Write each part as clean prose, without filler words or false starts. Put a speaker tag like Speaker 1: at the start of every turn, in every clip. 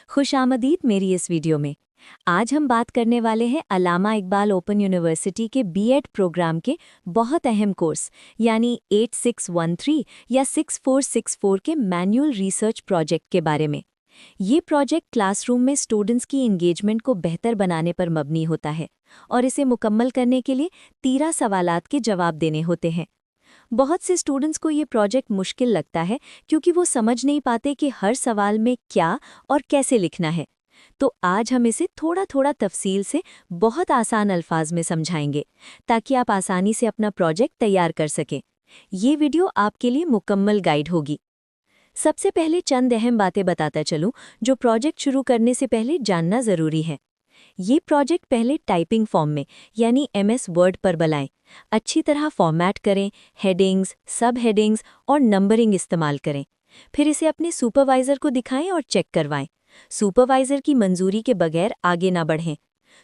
Speaker 1: खुशामदीद मेरी इस वीडियो में। आज हम बात करने वाले हैं अल्लामा इकबाल ओपन यूनिवर्सिटी के बीएड प्रोग्राम के बहुत अहम कोर्स यानी 8613 या 6464 के मैनुअल रिसर्च प्रोजेक्ट के बारे में। ये प्रोजेक्ट क्लासरूम में स्टूडेंट्स की इंगेजमेंट को बेहतर बनाने पर मबनी होता है और इसे मुकम्मल करने के लिए 13 सवालात के जवाब देने होते हैं। बहुत से स्टूडेंट्स को ये प्रोजेक्ट मुश्किल लगता है क्योंकि वो समझ नहीं पाते कि हर सवाल में क्या और कैसे लिखना है। तो आज हम इसे थोड़ा थोड़ा तफसील से बहुत आसान अल्फाज में समझाएंगे ताकि आप आसानी से अपना प्रोजेक्ट तैयार कर सकें। ये वीडियो आपके लिए मुकम्मल गाइड होगी। सबसे पहले चंद अहम बातें बताता चलूं जो प्रोजेक्ट शुरू करने से पहले जानना ज़रूरी है। ये प्रोजेक्ट पहले टाइपिंग फॉर्म में यानी MS वर्ड पर बनाएं। अच्छी तरह फॉर्मेट करें, हेडिंग्स, सब हेडिंग्स और नंबरिंग इस्तेमाल करें। फिर इसे अपने सुपरवाइज़र को दिखाएं और चेक करवाएं। सुपरवाइज़र की मंजूरी के बगैर आगे ना बढ़ें।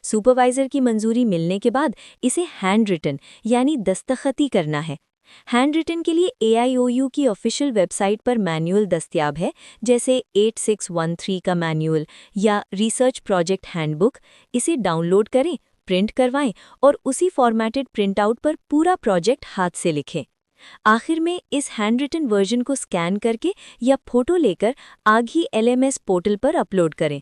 Speaker 1: सुपरवाइज़र की मंजूरी मिलने के बाद इसे हैंड रिटन यानी दस्तखती करना है। हैंड रिटन के लिए AIOU की ऑफिशियल वेबसाइट पर मैनुअल दस्तयाब है, जैसे 8613 का मैनुअल या रिसर्च प्रोजेक्ट हैंडबुक। इसे डाउनलोड करें, प्रिंट करवाएं और उसी फॉर्मेटेड प्रिंटआउट पर पूरा प्रोजेक्ट हाथ से लिखें। आखिर में इस हैंड रिटन वर्जन को स्कैन करके या फोटो लेकर आगे LMS पोर्टल पर अपलोड करें।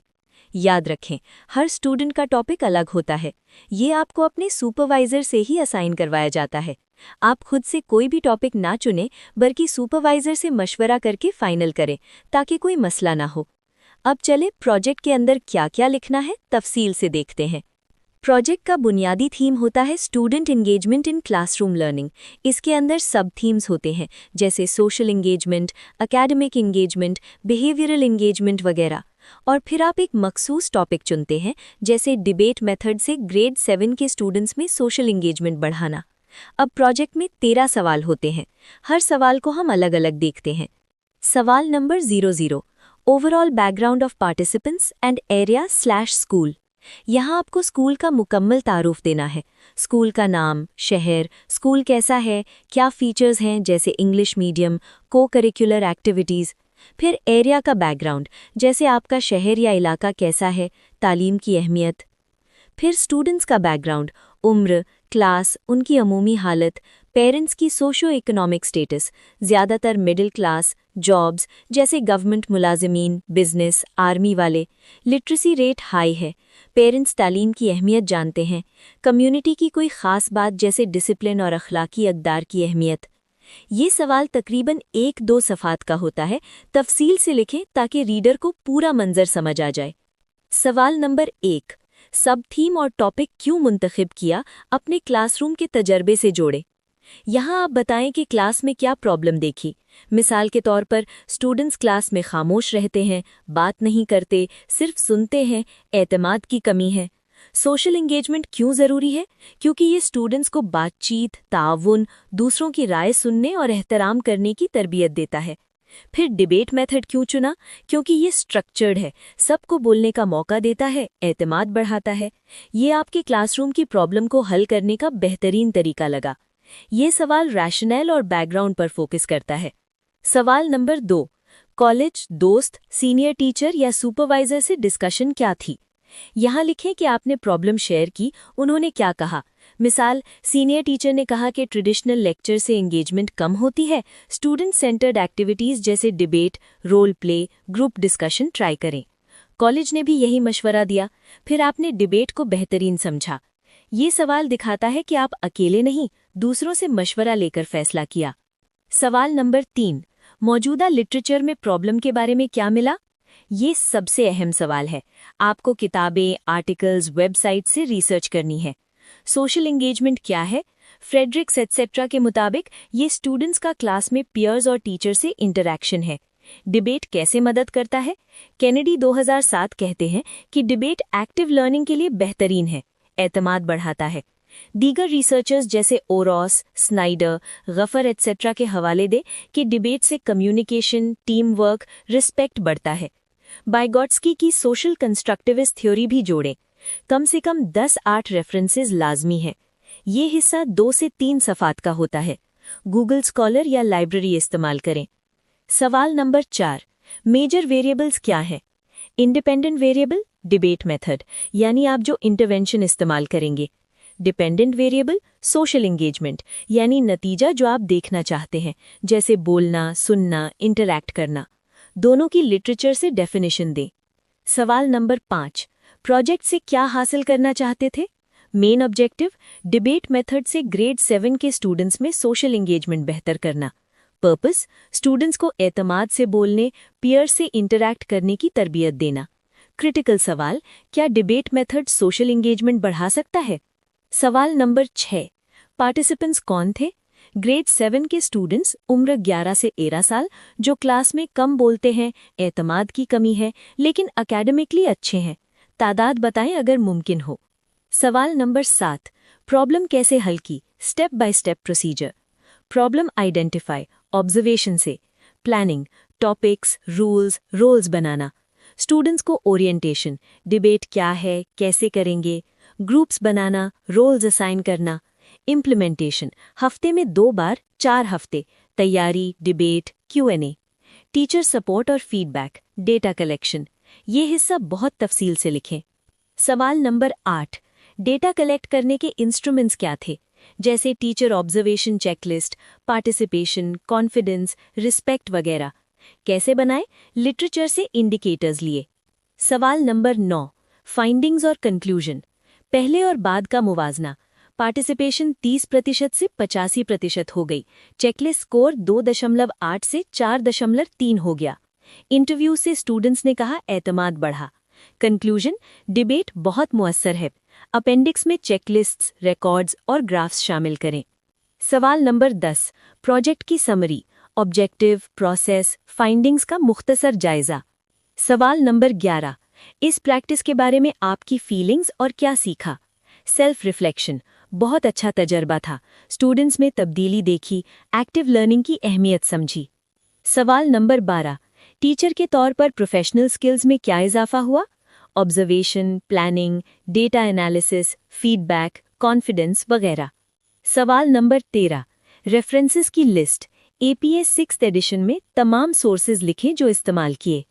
Speaker 1: याद रखें, हर स्टूडेंट का टॉपिक अलग होता है। ये आपको अपने सुपरवाइज़र से ही असाइन करवाया जाता है। आप खुद से कोई भी टॉपिक ना चुनें बल्कि सुपरवाइज़र से मशवरा करके फाइनल करें ताकि कोई मसला ना हो। अब चले प्रोजेक्ट के अंदर क्या क्या लिखना है तफसील से देखते हैं। प्रोजेक्ट का बुनियादी थीम होता है student engagement in classroom learning. इसके अंदर सब थीम्स होते हैं जैसे social engagement, academic engagement, behavioural engagement वगैरह। और फिर आप एक मखसूस टॉपिक चुनते हैं जैसे डिबेट मेथड से ग्रेड 7 के स्टूडेंट्स में सोशल इंगेजमेंट बढ़ाना। अब प्रोजेक्ट में 13 सवाल होते हैं। हर सवाल को हम अलग अलग देखते हैं। सवाल number 00, overall background of participants and area school. यहाँ आपको स्कूल का मुकम्मल तारुफ देना है। स्कूल का नाम, शहर, स्कूल कैसा है, क्या फीचर्स हैं जैसे इंग्लिश मीडियम, को करिकुलर एक्टिविटीज़। फिर एरिया का बैकग्राउंड जैसे आपका शहर या इलाका कैसा है, तालीम की अहमियत। फिर स्टूडेंट्स का बैकग्राउंड, उम्र, क्लास, उनकी अमूमी हालत, पेरेंट्स की सोशो इकोनॉमिक स्टेटस, ज़्यादातर मिडिल क्लास, जॉब्स जैसे गवर्नमेंट मुलाजिमीन, बिजनेस, आर्मी वाले। लिटरेसी रेट हाई है, पेरेंट्स तालीम की अहमियत जानते हैं। कम्युनिटी की कोई ख़ास बात जैसे डिसिप्लिन और अखलाकी अक़दार की अहमियत। ये सवाल तकरीबन 1-2 सफ़ात का होता है। तफसील से लिखें ताकि रीडर को पूरा मंजर समझ आ जाए। सवाल नंबर 1, सब थीम और टॉपिक क्यों मुंतखब किया, अपने क्लासरूम के तजर्बे से जोड़े। यहाँ आप बताएं कि क्लास में क्या प्रॉब्लम देखी। मिसाल के तौर पर स्टूडेंट्स क्लास में खामोश रहते हैं, बात नहीं करते, सिर्फ सुनते हैं, एतमाद की कमी है। सोशल इंगेजमेंट क्यों ज़रूरी है? क्योंकि ये स्टूडेंट्स को बातचीत, ताउन, दूसरों की राय सुनने और एहतराम करने की तरबियत देता है। फिर डिबेट मेथड क्यों चुना? क्योंकि ये स्ट्रक्चर्ड है, सबको बोलने का मौका देता है, एतमाद बढ़ाता है। ये आपके क्लासरूम की प्रॉब्लम को हल करने का बेहतरीन तरीका लगा। ये सवाल रैशनल और बैकग्राउंड पर फोकस करता है। सवाल नंबर 2, कॉलेज, दोस्त, सीनियर टीचर या सुपरवाइजर से डिस्कशन क्या थी। यहाँ लिखें कि आपने प्रॉब्लम शेयर की, उन्होंने क्या कहा। मिसाल, सीनियर टीचर ने कहा कि ट्रेडिशनल लेक्चर से एंगेजमेंट कम होती है, स्टूडेंट सेंटर्ड एक्टिविटीज़ जैसे debate, role play, group discussion try करें। कॉलेज ने भी यही मशवरा दिया। फिर आपने डिबेट को बेहतरीन समझा। ये सवाल दिखाता है कि आप अकेले नहीं, दूसरों से मशवरा लेकर फैसला किया। सवाल नंबर 3, मौजूदा लिटरेचर में प्रॉब्लम के बारे में क्या मिला। ये सबसे अहम सवाल है। आपको किताबें, आर्टिकल्स, वेबसाइट से रिसर्च करनी है। सोशल इंगेजमेंट क्या है? फ्रेडरिक्स एटसेट्रा के मुताबिक ये स्टूडेंट्स का क्लास में पीयर्स और टीचर से इंटरैक्शन है। डिबेट कैसे मदद करता है? कैनेडी 2007 कहते हैं कि डिबेट एक्टिव लर्निंग के लिए बेहतरीन है, एतमाद बढ़ाता है। दीगर रिसर्चर्स जैसे ओरॉस, स्नाइडर, गफर एटसेट्रा के हवाले दे कि डिबेट से कम्युनिकेशन, टीम वर्क, रिस्पेक्ट बढ़ता है। बाइगॉट्स्की की सोशल कंस्ट्रक्टिविस्ट थ्योरी भी जोड़ें। कम से कम 10-8 रेफरेंसेस लाजमी हैं। ये हिस्सा 2 से 3 सफ़ात का होता है। गूगल स्कॉलर या लाइब्रेरी इस्तेमाल करें। सवाल नंबर 4, मेजर वेरिएबल्स क्या हैं? इंडिपेंडेंट वेरिएबल, डिबेट मेथड, यानी आप जो इंटरवेंशन इस्तेमाल करेंगे। डिपेंडेंट वेरिएबल, सोशल एंगेजमेंट, यानी नतीजा जो आप देखना चाहते हैं, जैसे बोलना, सुनना, इंटरैक्ट करना। दोनों की लिटरेचर से डेफिनेशन दें। सवाल नंबर 5, प्रोजेक्ट से क्या हासिल करना चाहते थे? मेन ऑब्जेक्टिव, डिबेट मेथड से ग्रेड 7 के स्टूडेंट्स में सोशल एंगेजमेंट बेहतर करना। पर्पस, स्टूडेंट्स को एतमाद से बोलने, पीयर से इंटरैक्ट करने की तरबियत देना। क्रिटिकल सवाल, क्या डिबेट मेथड सोशल एंगेजमेंट बढ़ा सकता है? सवाल नंबर 6, पार्टिसिपेंट्स कौन थे? ग्रेड 7 के स्टूडेंट्स, उम्र 11 से 13 साल, जो क्लास में कम बोलते हैं, एतमाद की कमी है, लेकिन एकेडमिकली अच्छे हैं। तादाद बताएं अगर मुमकिन हो। सवाल नंबर 7, प्रॉब्लम कैसे हल की? Step by step procedure. Problem identify, observation से। प्लानिंग, टॉपिक्स, रूल्स, रोल्स बनाना। स्टूडेंट्स को ओरिएंटेशन, डिबेट क्या है, कैसे करेंगे। ग्रुप्स बनाना, रोल्स असाइन करना। इम्प्लीमेंटेशन, हफ्ते में 2 बार, 4 हफ्ते, तैयारी, डिबेट, Q&A। टीचर सपोर्ट और फीडबैक, डेटा कलेक्शन। ये हिस्सा बहुत तफसील से लिखें। सवाल नंबर 8, डेटा कलेक्ट करने के इंस्ट्रूमेंट्स क्या थे? जैसे teacher observation checklist, participation, confidence, respect वगैरह। कैसे बनाएं? लिटरेचर से इंडिकेटर्स लिए। सवाल नंबर 9, फाइंडिंग्स और कंक्लूजन, पहले और बाद का मुवाजना। पार्टिसिपेशन 30% से 85% हो गई। चेकलिस्ट स्कोर 2.8 से 4.3 हो गया। इंटरव्यू से स्टूडेंट्स ने कहा एतमाद बढ़ा। कंक्लूजन, डिबेट बहुत मुअस्सर है। अपेंडिक्स में चेकलिस्ट्स, रिकॉर्ड्स और ग्राफ्स शामिल करें। सवाल नंबर 10, प्रोजेक्ट की समरी, ऑब्जेक्टिव, प्रोसेस, फाइंडिंग्स का मुख्तसर जायजा। सवाल नंबर 11, इस प्रैक्टिस के बारे में आपकी फीलिंग्स और क्या सीखा? सेल्फ रिफ्लेक्शन, बहुत अच्छा तजर्बा था, स्टूडेंट्स में तब्दीली देखी, एक्टिव लर्निंग की अहमियत समझी। सवाल नंबर 12, टीचर के तौर पर प्रोफेशनल स्किल्स में क्या इजाफा हुआ? Observation, planning, data analysis, feedback, confidence वगैरह। सवाल नंबर 13, रेफरेंसेस की लिस्ट, APA 6th एडिशन में तमाम सोर्सेज लिखें जो इस्तेमाल किए।